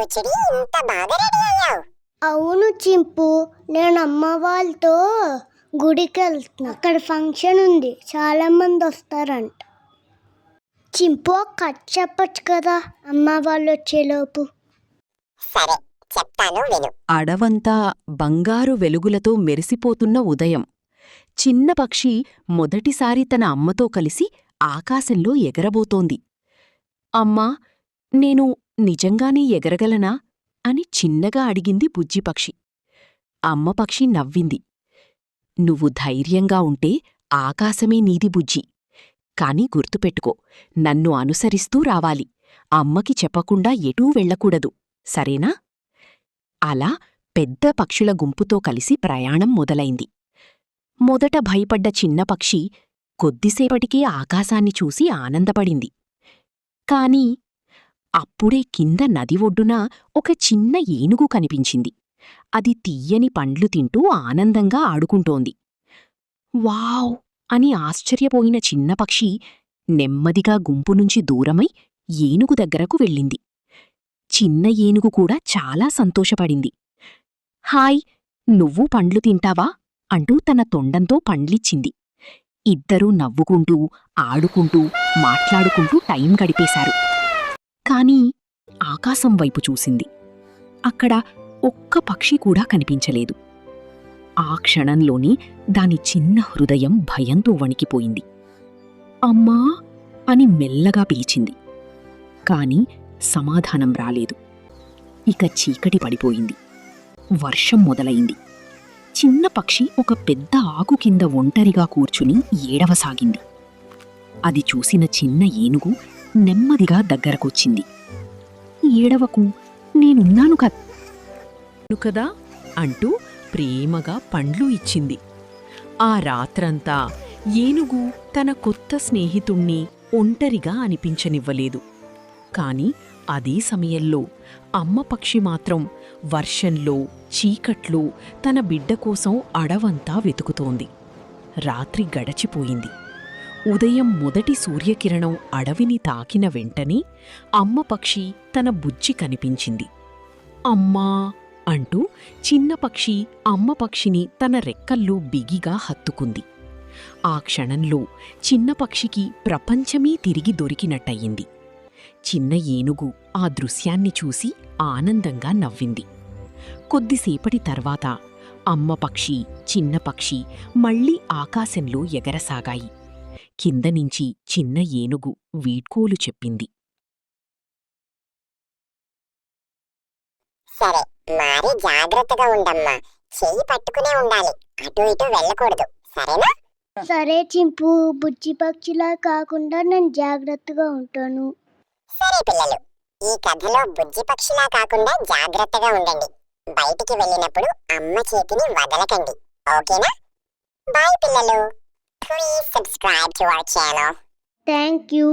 కూర్చుని ఇంత బాగా రెడీ అయ్యావు? అవును చింపు, నేను అమ్మ వాళ్ళతో గుడికి వెళ్తున్నా. అక్కడ ఫంక్షన్ ఉంది, చాలా మంది వస్తారంట. చింపు కట్ చెప్పచ్చు కదా అమ్మ వాళ్ళు వచ్చేలోపు. సరే చెప్తాను విను. అడవంతా బంగారు వెలుగులతో మెరిసిపోతున్న ఉదయం. చిన్న పక్షి మొదటిసారి తన అమ్మతో కలిసి ఆకాశంలో ఎగరబోతోంది. అమ్మా, నేను నిజంగానే ఎగరగలనా అని చిన్నగా అడిగింది బుజ్జిపక్షి. అమ్మపక్షి నవ్వింది. నువ్వు ధైర్యంగా ఉంటే ఆకాశమే నీది బుజ్జి. కాని గుర్తుపెట్టుకో, నన్ను అనుసరిస్తూ రావాలి. అమ్మకి చెప్పకుండా ఎటూ వెళ్ళకూడదు, సరేనా? అలా పెద్ద పక్షుల గుంపుతో కలిసి ప్రయాణం మొదలైంది. మొదట భయపడ్డ చిన్న పక్షి కొద్దిసేపటికే ఆకాశాన్ని చూసి ఆనందపడింది. కాని అప్పుడే కింద నది ఒడ్డున ఒక చిన్న ఏనుగు కనిపించింది. అది తీయని పండ్లు తింటూ ఆనందంగా ఆడుకుంటోంది. వావ్ అని ఆశ్చర్యపోయిన చిన్న పక్షి నెమ్మదిగా గుంపునుంచి దూరమై ఏనుగు దగ్గరకు వెళ్ళింది. చిన్న ఏనుగు కూడా చాలా సంతోషపడింది. హాయ్, నువ్వు పండ్లు తింటావా అంటూ తన తొండంతో పండ్లిచ్చింది. ఇద్దరూ నవ్వుకుంటూ ఆడుకుంటూ మాట్లాడుకుంటూ టైం గడిపేశారు. కాని ఆకాశం వైపు చూసింది. అక్కడ ఒక్క పక్షి కూడా కనిపించలేదు. ఆ క్షణంలోనే దాని చిన్న హృదయం భయంతో వణికిపోయింది. అమ్మా అని మెల్లగా పిలిచింది. కాని సమాధానం రాలేదు. ఇక చీకటి పడిపోయింది. వర్షం మొదలైంది. చిన్న పక్షి ఒక పెద్ద ఆకు కింద ఒంటరిగా కూర్చుని ఏడవసాగింది. అది చూసిన చిన్న ఏనుగు నెమ్మదిగా దగ్గరకొచ్చింది. ఏడవకు, నేనున్నాను కదా అంటూ ప్రేమగా పండ్లు ఇచ్చింది. ఆ రాత్రంతా ఏనుగు తన కొత్త స్నేహితుణ్ణి ఒంటరిగా అనిపించనివ్వలేదు. కాని అదే సమయంలో అమ్మపక్షి మాత్రం వర్షంలో చీకట్లో తన బిడ్డ కోసం అడవంతా వెతుకుతోంది. రాత్రి గడచిపోయింది. ఉదయం మొదటి సూర్యకిరణం అడవిని తాకిన వెంటనే అమ్మపక్షి తన బుజ్జి కనిపించింది. అమ్మా అంటూ చిన్న పక్షి అమ్మపక్షిని తన రెక్కల్లో బిగిగా హత్తుకుంది. ఆ క్షణంలో చిన్న పక్షికి ప్రపంచమే తిరిగి దొరికినట్టయింది. చిన్న ఏనుగు ఆ దృశ్యాన్ని చూసి ఆనందంగా నవ్వింది. కొద్దిసేపటి తర్వాత అమ్మపక్షి చిన్న పక్షి మళ్లీ ఆకాశంలో ఎగరసాగాయి. కిందనించి చిన్న ఏనుగు వీడ్కోలు చెప్పింది. సరే, మరి జాగ్రత్తగా ఉండమ్మా. చెయ్యి పట్టుకునే ఉండాలి, అటు ఇటు వెళ్ళకూడదు, సరేనా? సరే చింపు, బుజ్జి పక్షిలా కాకుండా నేను జాగ్రత్తగా ఉంటాను. సరే పిల్లలు, ఈ కథలో బుజ్జి పక్షిలా కాకుండా జాగ్రత్తగా ఉండండి. బయటికి వెళ్ళినప్పుడు అమ్మ చేతిని వదలకండి, ఓకేనా? బాయ్ పిల్లలు. Please subscribe to our channel. Thank you.